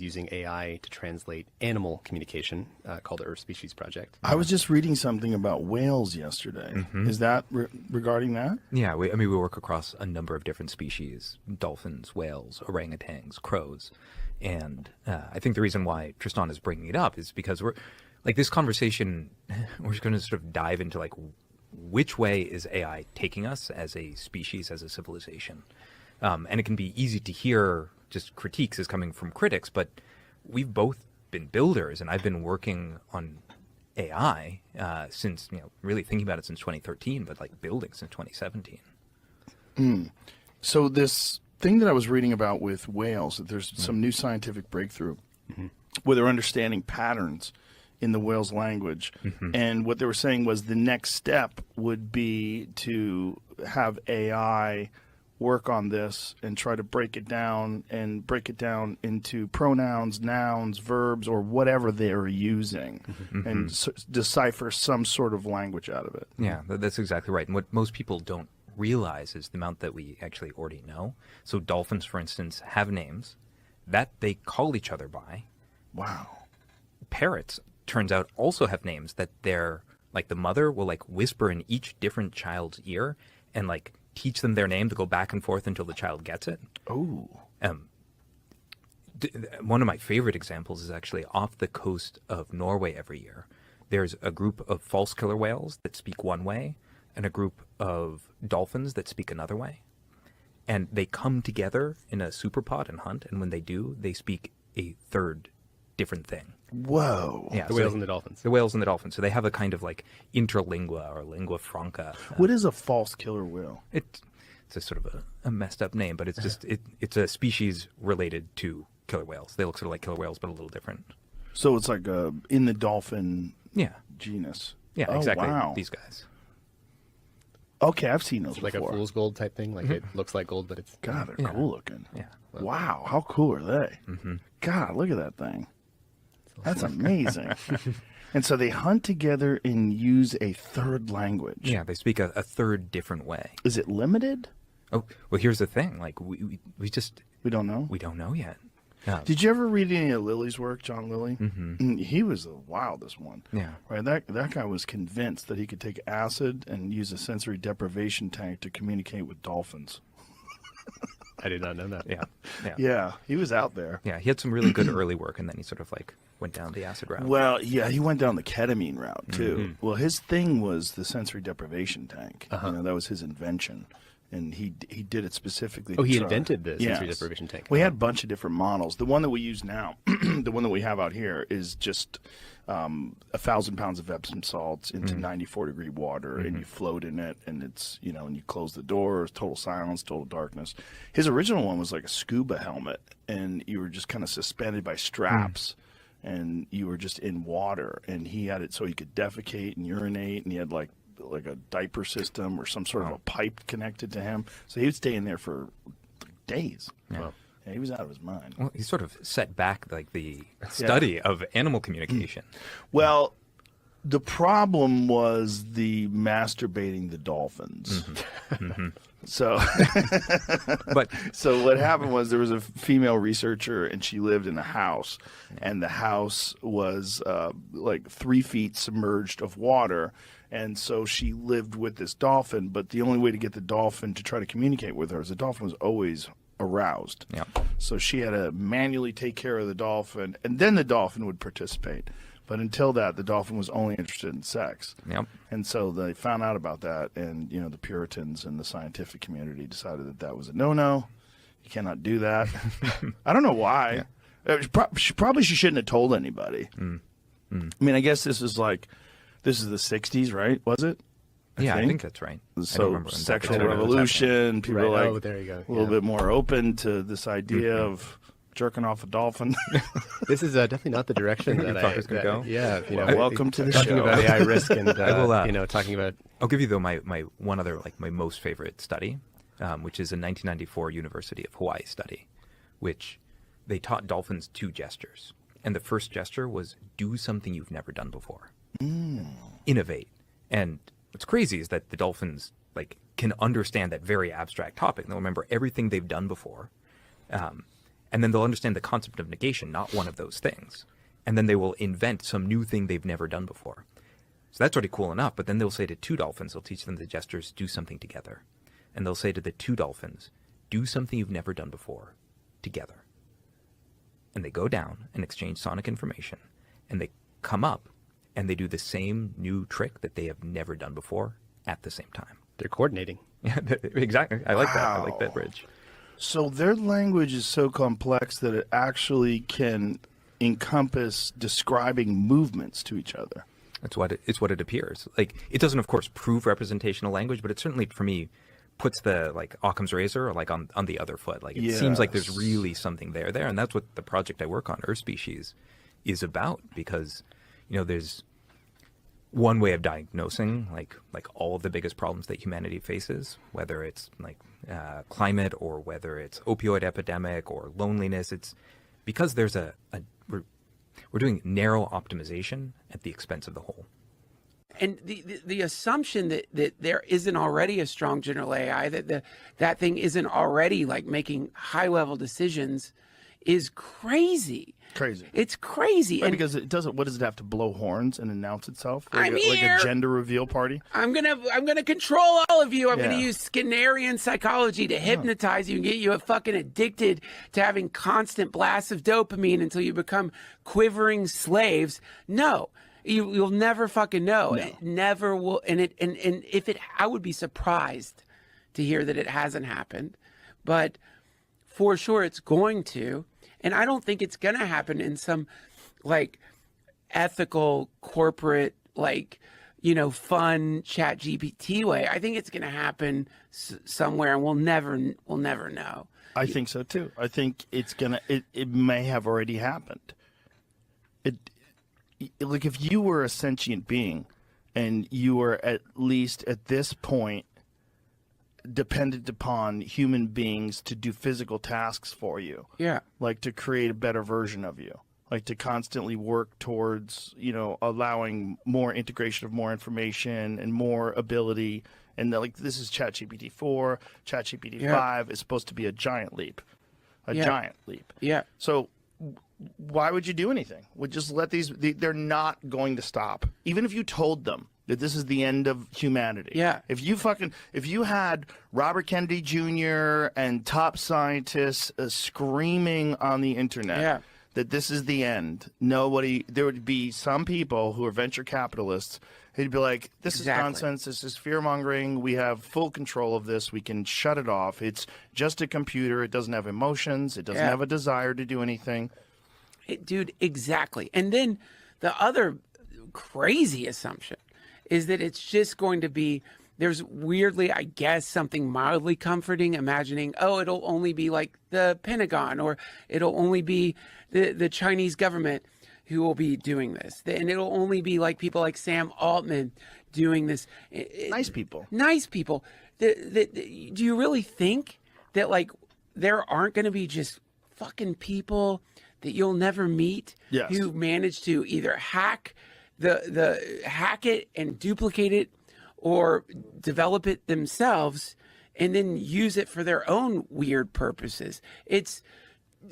using AI to translate animal communication called the Earth Species Project. I was just reading something about whales yesterday. Mm-hmm. Is that regarding that? Yeah, we work across a number of different species: dolphins, whales, orangutans, crows. And I think the reason why Tristan is bringing it up is because we're like this conversation, we're just going to sort of dive into like which way is AI taking us as a species, as a civilization. And it can be easy to hear just critiques as coming from critics, but we've both been builders, and I've been working on AI since, really thinking about it since 2013, but like building since 2017. So this thing that I was reading about with whales, that there's some new scientific breakthrough where they're understanding patterns in the whale's language. And what they were saying was the next step would be to have AI work on this and try to break it down into pronouns, nouns, verbs, or whatever they're using, and decipher some sort of language out of it. Yeah, that's exactly right. And what most people don't realize is the amount that we actually already know. So dolphins, for instance, have names that they call each other by. Wow. Parrots, turns out, also have names that they're like the mother will like whisper in each different child's ear and like teach them their name to go back and forth until the child gets it. Oh. One of my favorite examples is actually off the coast of Norway every year. There's a group of false killer whales that speak one way and a group of dolphins that speak another way. And they come together in a superpod and hunt, and when they do, they speak a third different thing. Whoa. Yeah, The whales and the dolphins. The whales and the dolphins. So they have a kind of like interlingua or lingua franca. What is a false killer whale? It's a sort of a messed up name, but it's just it's a species related to killer whales. They look sort of like killer whales, but a little different. So it's like in the dolphin Yeah. genus. Yeah, Oh, exactly. wow. These guys. Okay, I've seen those It's like before. a fool's gold type thing. Like it looks like gold, but it's God, they're Yeah. cool looking. Yeah. Wow, how cool are they? God, look at that thing. That's amazing. And so they hunt together and use a third language. Yeah, they speak a third different way. Is it limited? Oh, well, here's the thing. Like we We don't know. we don't know yet. Did you ever read any of Lily's work, John Lilly? He was the wildest one. Yeah. Right. That guy was convinced that he could take acid and use a sensory deprivation tank to communicate with dolphins. I did not know that. Yeah. Yeah. Yeah, he was out there. Yeah, he had some really good early work, and then he sort of like went down the acid route. Well, yeah, he went down the ketamine route too. Well, his thing was the sensory deprivation tank. That was his invention, and he did it specifically. Oh, to he try- invented the sensory Yes. deprivation tank. We had a bunch of different models. The one that we use now, the one that we have out here, is just 1,000 pounds of Epsom salts into 94-degree water, and you float in it, and it's and you close the door, it's total silence, total darkness. His original one was like a scuba helmet, and you were just kind of suspended by straps. And you were just in water, and he had it so he could defecate and urinate, and he had like a diaper system or some sort of a pipe connected to him, so he would stay in there for days. Wow. Yeah, he was out of his mind. Well, he sort of set back like the study of animal communication. Well, the problem was the masturbating the dolphins. So, But so what happened was there was a female researcher, and she lived in a house, and the house was like 3 feet submerged of water. And so she lived with this dolphin, but the only way to get the dolphin to try to communicate with her is the dolphin was always aroused. Yeah. So she had to manually take care of the dolphin, and then the dolphin would participate. But until that, the dolphin was only interested in sex. Yep. And so they found out about that, and the Puritans and the scientific community decided that that was a no-no. You cannot do that. I don't know why. She shouldn't have told anybody. I mean, I guess this is the 60s, right? Was it? I think that's right. I don't So remember exactly sexual when it was revolution, people are Right. like Oh, there you go. a little Yeah. bit more open to this idea of jerking off a dolphin. This is definitely not the direction that thought it was gonna go? Yeah. Well, welcome to the talking show. about AI risk and will, talking about I'll give you though my one other my most favorite study, which is a 1994 University of Hawaii study, which they taught dolphins 2 gestures, and the first gesture was do something you've never done before, innovate. And what's crazy is that the dolphins can understand that very abstract topic. They'll remember everything they've done before, And then they'll understand the concept of negation, not one of those things. And then they will invent some new thing they've never done before. So that's already cool enough. But then they'll say to two dolphins, they'll teach them the gestures, do something together. And they'll say to the two dolphins, do something you've never done before together. And they go down and exchange sonic information. And they come up and they do the same new trick that they have never done before at the same time. They're coordinating. Yeah, exactly. I like that. I like that bridge. So their language is so complex that it actually can encompass describing movements to each other. It's what it appears. Like, it doesn't, of course, prove representational language, but it certainly, for me, puts the like Occam's razor like on the other foot. Like, it seems like there's really something there, and that's what the project I work on, Earth Species, is about. Because, there's one way of diagnosing like all of the biggest problems that humanity faces, whether it's like climate or whether it's opioid epidemic or loneliness. It's because there's we're doing narrow optimization at the expense of the whole. And the assumption that there isn't already a strong general AI, that thing isn't already like making high level decisions, is crazy. Crazy. It's crazy. Right, and because it doesn't. What does it have to blow horns and announce itself? I'm like here. a gender reveal party. I'm gonna control all of you. I'm gonna Yeah. use Skinnerian psychology to hypnotize you and get you fucking addicted to having constant blasts of dopamine until you become quivering slaves. No. You'll never fucking know. No. It never will. And if it, I would be surprised to hear that it hasn't happened, but for sure it's going to. And I don't think it's going to happen in some like ethical, corporate, like, fun chat GPT way. I think it's going to happen somewhere and we'll never know. I think so too. I think it's gonna. It may have already happened. Like if you were a sentient being, and you were at least at this point dependent upon human beings to do physical tasks for you. Yeah. Like to create a better version of you. Like to constantly work towards, allowing more integration of more information and more ability. And this is ChatGPT 4, ChatGPT 5 is supposed to be a giant leap. Giant leap. Yeah. So why would you do anything? Would just let they're not going to stop. Even if you told them that this is the end of humanity. Yeah. If you had Robert Kennedy Jr. and top scientists screaming on the internet that this is the end, there would be some people who are venture capitalists who'd be like, this is nonsense, this is fear-mongering, we have full control of this, we can shut it off, it's just a computer, it doesn't have emotions, it doesn't have a desire to do anything. Dude, exactly. And then the other crazy assumption is that it's just going to be, there's weirdly, I guess, something mildly comforting, imagining, it'll only be like the Pentagon, or it'll only be the Chinese government who will be doing this. And it'll only be like people like Sam Altman doing this. Nice people. Nice people. Do you really think that like there aren't going to be just fucking people that you'll never meet who manage to either hack hack it and duplicate it or develop it themselves and then use it for their own weird purposes?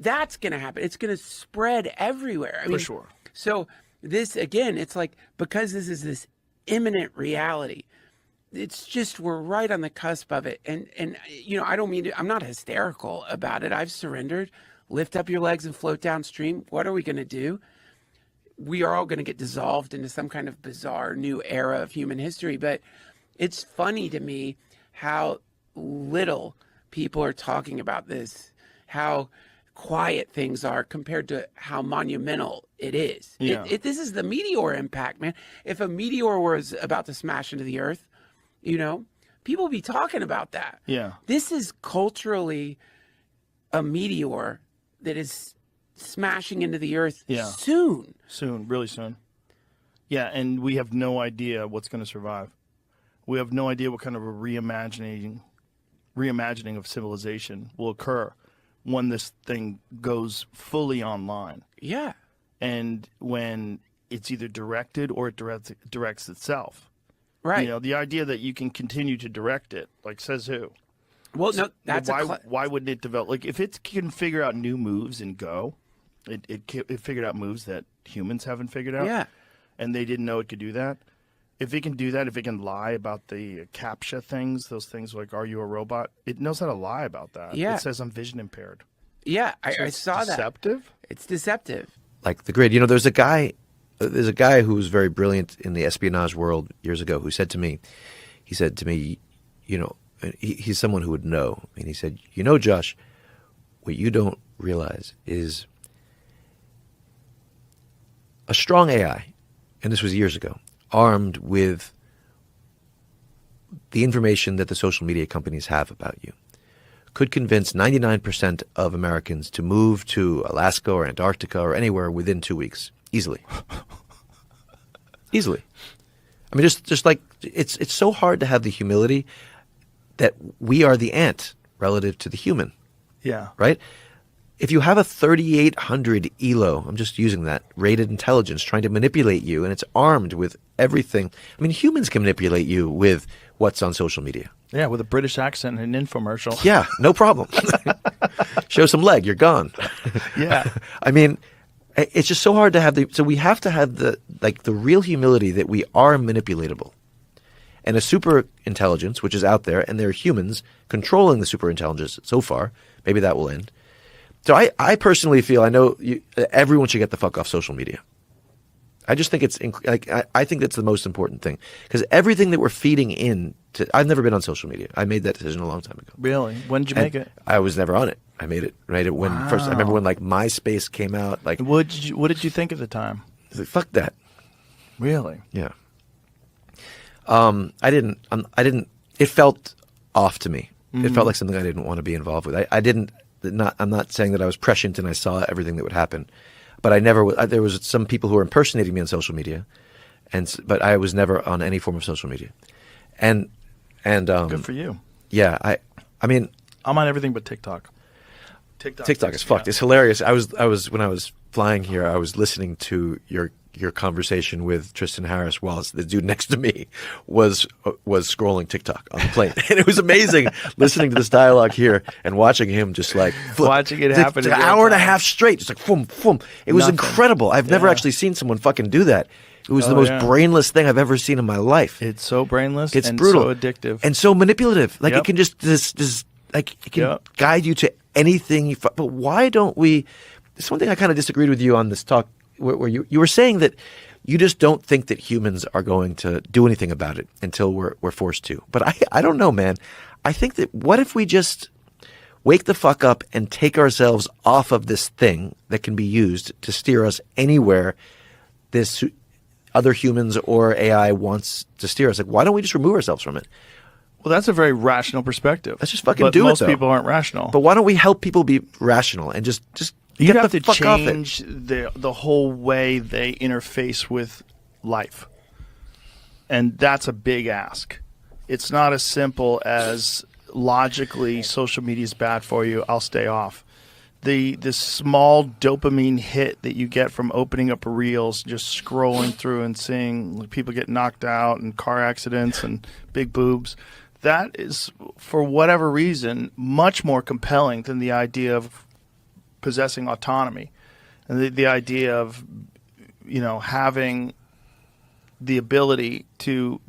That's going to happen. It's going to spread everywhere. I mean, sure. So this, again, it's like, because this is this imminent reality, it's just, we're right on the cusp of it. And I don't mean to, I'm not hysterical about it. I've surrendered. Lift up your legs and float downstream. What are we going to do? We are all going to get dissolved into some kind of bizarre new era of human history. But it's funny to me how little people are talking about this, how quiet things are compared to how monumental it is. Yeah. This is the meteor impact, man. If a meteor was about to smash into the earth, people would be talking about that. Yeah. This is culturally a meteor that is smashing into the earth soon. Soon, really soon. Yeah, and we have no idea what's going to survive. We have no idea what kind of a reimagining of civilization will occur when this thing goes fully online. Yeah. And when it's either directed or it directs itself. Right. The idea that you can continue to direct it, like, says who? Well, no, that's why wouldn't it develop? Like, if it can figure out new moves and go, it figured out moves that humans haven't figured out. Yeah. And they didn't know it could do that. If it can do that, if it can lie about the CAPTCHA things, those things like, are you a robot? It knows how to lie about that. Yeah. It says I'm vision impaired. Yeah, So I saw that. Deceptive? It's deceptive. Like the grid. There's a guy who was very brilliant in the espionage world years ago who said to me, he's someone who would know. And he said, Josh, what you don't realize is a strong AI, and this was years ago, armed with the information that the social media companies have about you, could convince 99% of Americans to move to Alaska or Antarctica or anywhere within 2 weeks. Easily. Easily. I mean, just like, it's so hard to have the humility that we are the ant relative to the human. Yeah. Right? If you have a 3,800 ELO, I'm just using that, rated intelligence trying to manipulate you, and it's armed with everything. I mean, humans can manipulate you with what's on social media. Yeah, with a British accent and an infomercial. Yeah, no problem. Show some leg, you're gone. Yeah. I mean, it's just so hard to have so we have to have the real humility that we are manipulatable. And a super intelligence, which is out there, and there are humans controlling the super intelligence so far. Maybe that will end. So I personally feel, I know everyone should get the fuck off social media. I just think I think that's the most important thing. Because everything that we're feeding in to, I've never been on social media. I made that decision a long time ago. Really? When did you make it? I was never on it. I made it when first. I remember when MySpace came out. Like, what did you think at the time? I was like, fuck that. Really? Yeah. I didn't. It felt off to me. It felt like something I didn't want to be involved with. I'm not saying that I was prescient and I saw everything that would happen, but I never. There was some people who were impersonating me on social media, but I was never on any form of social media, and good for you. Yeah, I mean, I'm on everything but TikTok. TikTok is fucked. It's hilarious. I was when I was flying here, I was listening to your conversation with Tristan Harris while the dude next to me was scrolling TikTok on the plane. And it was amazing listening to this dialogue here and watching him just like watching it happen. It's an hour and a half straight. Just like boom, boom. It was incredible. I've never actually seen someone fucking do that. It was the most brainless thing I've ever seen in my life. It's so brainless. It's and brutal, so addictive, and so manipulative. Like it can just like it can guide you to anything. But why don't we? It's one thing I kind of disagreed with you on this talk, where you were saying that you just don't think that humans are going to do anything about it until we're forced to. But I don't know, man. I think that what if we just wake the fuck up and take ourselves off of this thing that can be used to steer us anywhere this other humans or AI wants to steer us? Like, why don't we just remove ourselves from it? Well, that's a very rational perspective. Let's just fucking but do it, most though. people aren't rational. But why don't we help people be rational and just you get have the to fuck off it? change the whole way they interface with life, and that's a big ask. It's not as simple as logically social media is bad for you, I'll stay off. The small dopamine hit that you get from opening up reels, just scrolling through and seeing people get knocked out and car accidents and big boobs, that is, for whatever reason, much more compelling than the idea of possessing autonomy and the idea of, having the ability to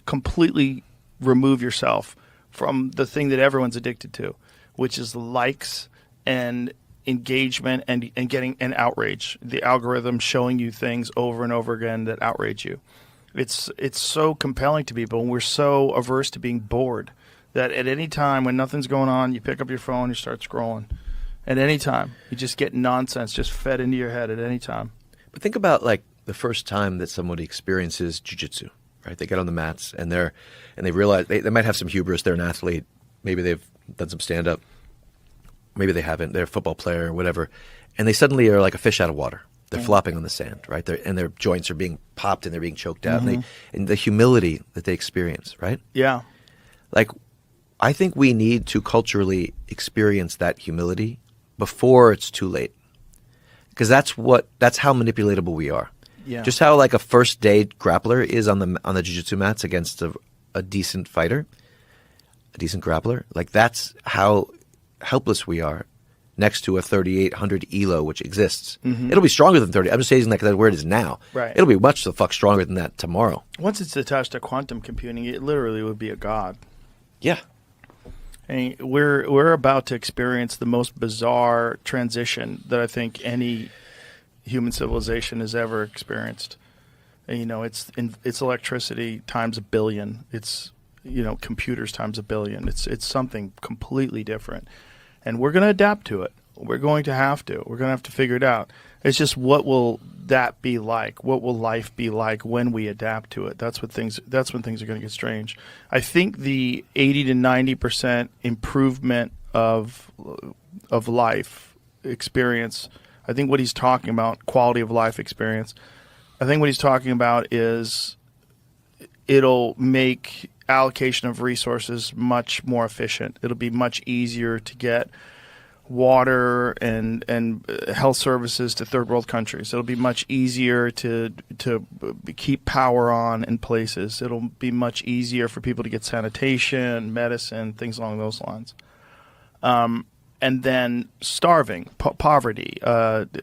completely remove yourself from the thing that everyone's addicted to, which is likes and engagement and getting an outrage. The algorithm showing you things over and over again that outrage you. It's so compelling to people, and we're so averse to being bored that at any time when nothing's going on, you pick up your phone, you start scrolling. At any time, you just get nonsense just fed into your head at any time. But think about like the first time that somebody experiences jiu-jitsu, right? They get on the mats and they realize they might have some hubris. They're an athlete. Maybe they've done some stand-up. Maybe they haven't. They're a football player or whatever. And they suddenly are like a fish out of water. They're flopping on the sand, right? And their joints are being popped and they're being choked out. And the humility that they experience, right? Yeah. Like, I think we need to culturally experience that humility before it's too late. Because that's how manipulatable we are. Yeah. Just how like a first day grappler is on the jiu-jitsu mats against a decent fighter. a decent grappler. Like that's how helpless we are next to a 3800 ELO, which exists. It'll be stronger than 30. I'm just saying like that where it is now. Right. It'll be much the fuck stronger than that tomorrow. Once it's attached to quantum computing, it literally would be a god. Yeah. And we're about to experience the most bizarre transition that I think any human civilization has ever experienced. And, you know, it's electricity times 1 billion. It's, you know, computers times 1 billion. It's something completely different, and we're going to adapt to it. We're going to have to. We're going to have to figure it out. It's just, what will that be like? What will life be like when we adapt to it? That's when things are going to get strange. I think the 80 to 90% improvement of life experience, I think what he's talking about, quality of life experience, I think what he's talking about is it'll make allocation of resources much more efficient. It'll be much easier to get water and health services to third world countries. It'll be much easier to keep power on in places. It'll be much easier for people to get sanitation, medicine, things along those lines. And then starving, poverty,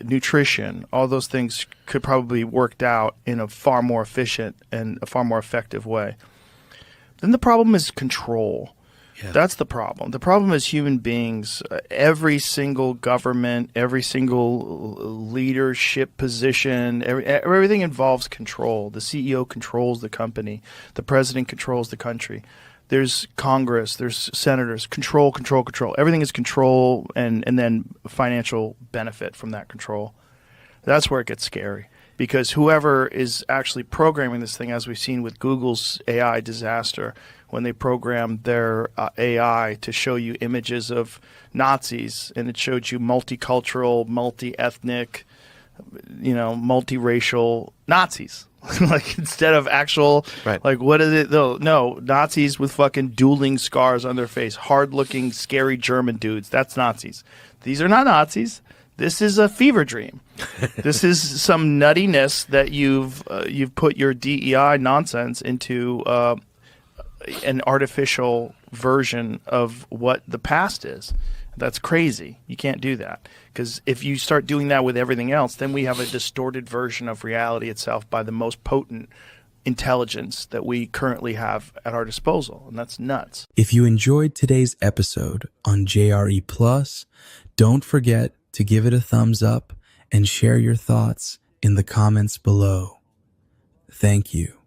nutrition, all those things could probably be worked out in a far more efficient and a far more effective way. Then the problem is control. Yeah. That's the problem. The problem is human beings. Every single government, every single leadership position, everything involves control. The CEO controls the company. The president controls the country. There's Congress, there's senators. Control, control, control. Everything is control and then financial benefit from that control. That's where it gets scary. Because whoever is actually programming this thing, as we've seen with Google's AI disaster, when they programmed their AI to show you images of Nazis, and it showed you multicultural, multi-ethnic, you know, multiracial Nazis. Like, instead of actual, right. Like, what is it? No, Nazis with fucking dueling scars on their face, hard-looking, scary German dudes. That's Nazis. These are not Nazis. This is a fever dream. This is some nuttiness that you've put your DEI nonsense into an artificial version of what the past is. That's crazy. You can't do that, because if you start doing that with everything else, then we have a distorted version of reality itself by the most potent intelligence that we currently have at our disposal, and that's nuts. If you enjoyed today's episode on JRE Plus, don't forget to give it a thumbs up and share your thoughts in the comments below. Thank you.